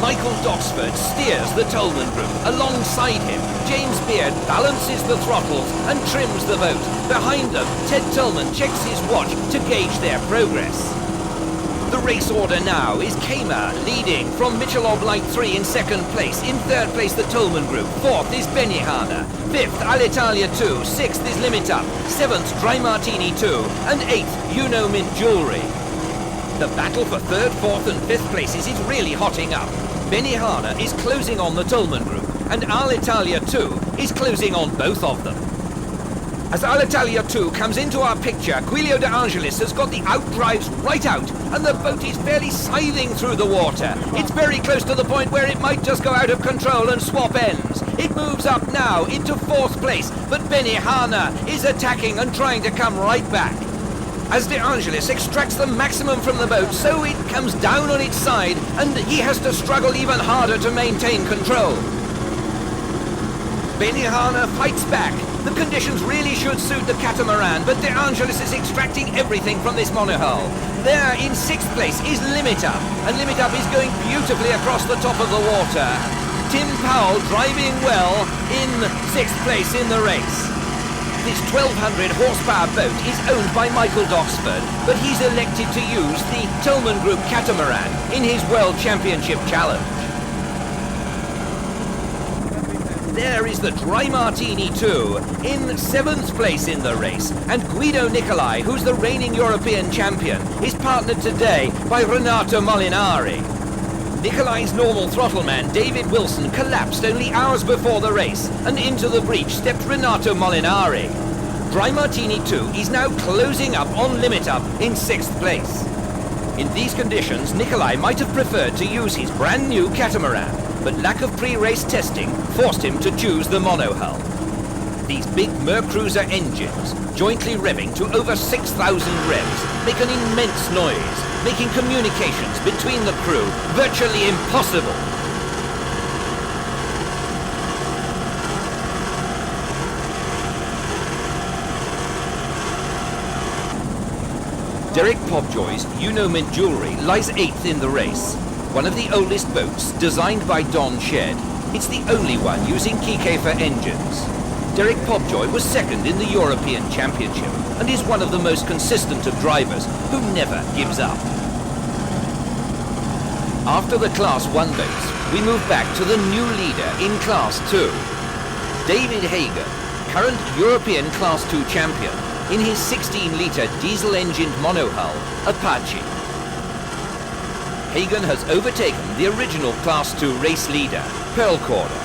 Michael Doxford steers the Tolman Group. Alongside him, James Beard balances the throttles and trims the boat. Behind them, Ted Tolman checks his watch to gauge their progress. The race order now is Kama leading from Michelob Light 3 in second place. In third place, the Tolman Group. Fourth is Benihana. Fifth, Alitalia 2. Sixth is Limit Up. Seventh, Dry Martini 2. And eighth, You Know Mint Jewelry. The battle for third, fourth and fifth places is really hotting up. Benihana is closing on the Tolman Group, and Alitalia 2 is closing on both of them. As Alitalia 2 comes into our picture, Giulio De Angelis has got the outdrives right out, and the boat is fairly scything through the water. It's very close to the point where it might just go out of control and swap ends. It moves up now into fourth place, but Benihana is attacking and trying to come right back. As De Angelis extracts the maximum from the boat, so it comes down on its side, and he has to struggle even harder to maintain control. Benihana fights back. The conditions really should suit the catamaran, but De Angelis is extracting everything from this monohull. There in sixth place is Limit Up, and Limit Up is going beautifully across the top of the water. Tim Powell driving well in sixth place in the race. This 1200 horsepower boat is owned by Michael Doxford, but he's elected to use the Tolman Group catamaran in his World Championship Challenge. There is the Dry Martini 2 in seventh place in the race, and Guido Nicolai, who's the reigning European champion, is partnered today by Renato Molinari. Nicolai's normal throttle man, David Wilson, collapsed only hours before the race, and into the breach stepped Renato Molinari. Dry Martini 2 is now closing up on Limit Up in sixth place. In these conditions, Nicolai might have preferred to use his brand new catamaran, but lack of pre-race testing forced him to choose the monohull. These big Mercruiser engines, jointly revving to over 6,000 revs, make an immense noise, making communications between the crew virtually impossible. Derek Pobjoy's You Know Mint Jewelry lies 8th in the race. One of the oldest boats, designed by Don Shedd. It's the only one using Kiekefer engines. Derek Pobjoy was second in the European Championship and is one of the most consistent of drivers who never gives up. After the Class 1 boats, we move back to the new leader in Class 2. David Hagen, current European Class 2 champion, in his 16-litre diesel-engined monohull, Apache. Hagen has overtaken the original Class 2 race leader, Pearl Corder.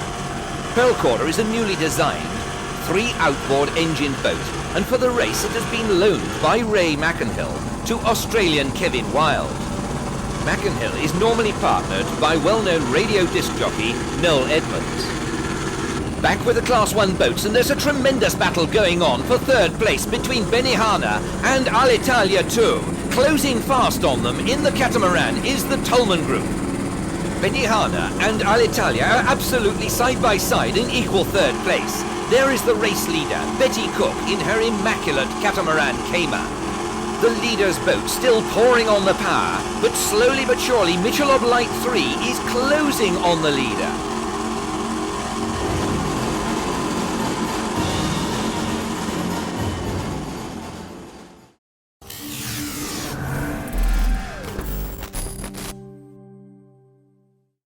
Pearl Corder is a newly designed 3-outboard engined boat, and for the race it has been loaned by Ray McInhill to Australian Kevin Wilde. McInhill is normally partnered by well-known radio disc jockey Noel Edmonds. Back with the Class 1 boats, and there's a tremendous battle going on for third place between Benihana and Alitalia 2. Closing fast on them in the catamaran is the Tolman Group. Benihana and Alitalia are absolutely side by side in equal third place. There is the race leader, Betty Cooke, in her immaculate catamaran Kama. The leader's boat still pouring on the power, but slowly but surely Michelob Light 3 is closing on the leader.